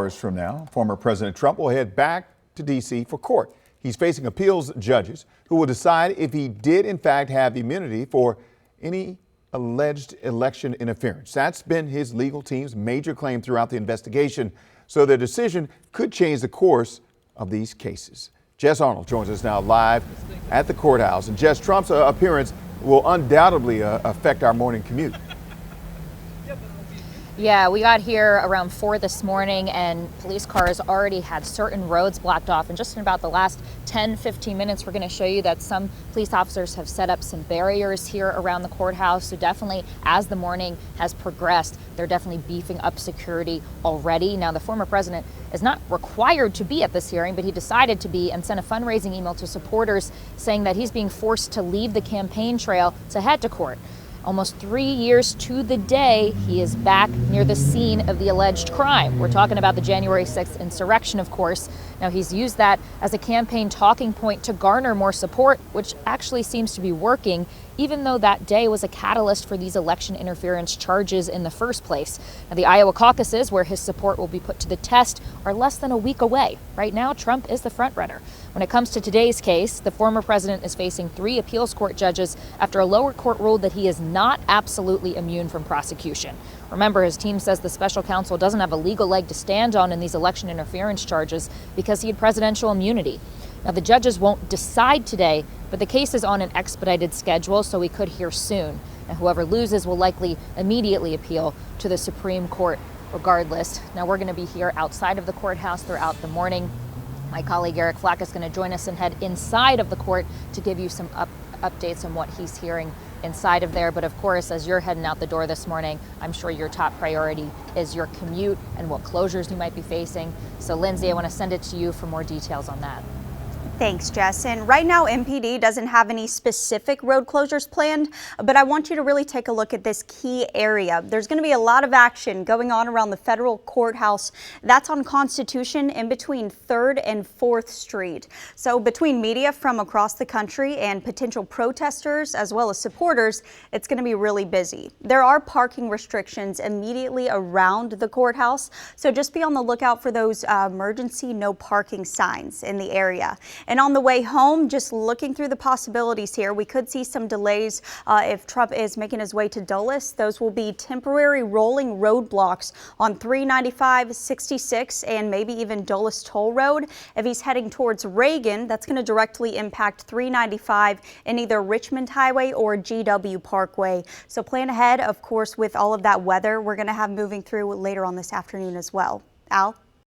Hours from now, former President Trump will head back to D.C. for court. He's facing appeals judges who will decide if he did in fact have immunity for any alleged election interference. That's been his legal team's major claim throughout the investigation. So their decision could change the course of these cases. Jess Arnold joins us now live at the courthouse. And Jess, Trump's appearance will undoubtedly affect our morning commute. Yeah, we got here around 4 this morning and police cars already had certain roads blocked off. And just in about the last 10-15 minutes, we're going to show you that some police officers have set up some barriers here around the courthouse. So definitely, as the morning has progressed, they're definitely beefing up security already. Now, the former president is not required to be at this hearing, but he decided to be and sent a fundraising email to supporters saying that he's being forced to leave the campaign trail to head to court. Almost 3 years to the day, he is back near the scene of the alleged crime. We're talking about the January 6th insurrection, of course. Now, he's used that as a campaign talking point to garner more support, which actually seems to be working, even though that day was a catalyst for these election interference charges in the first place. Now, the Iowa caucuses, where his support will be put to the test, are less than a week away. Right now, Trump is the frontrunner. When it comes to today's case, the former president is facing 3 appeals court judges after a lower court ruled that he is not absolutely immune from prosecution. Remember, his team says the special counsel doesn't have a legal leg to stand on in these election interference charges because he had presidential immunity. Now, the judges won't decide today, but the case is on an expedited schedule, so we could hear soon. And whoever loses will likely immediately appeal to the Supreme Court regardless. Now, we're going to be here outside of the courthouse throughout the morning. My colleague Eric Flack is going to join us and head inside of the court to give you some updates on what he's hearing inside of there. But of course, as you're heading out the door this morning, I'm sure your top priority is your commute and what closures you might be facing. So Lindsay, I want to send it to you for more details on that. Thanks, Jess. And right now, MPD doesn't have any specific road closures planned, but I want you to really take a look at this key area. There's going to be a lot of action going on around the federal courthouse. That's on Constitution in between 3rd and 4th Street. So between media from across the country and potential protesters as well as supporters, it's going to be really busy. There are parking restrictions immediately around the courthouse, so just be on the lookout for those emergency no parking signs in the area. And on the way home, just looking through the possibilities here, we could see some delays if Trump is making his way to Dulles. Those will be temporary rolling roadblocks on 395, 66, and maybe even Dulles Toll Road. If he's heading towards Reagan, that's going to directly impact 395 and either Richmond Highway or GW Parkway. So plan ahead, of course, with all of that weather we're going to have moving through later on this afternoon as well. Al?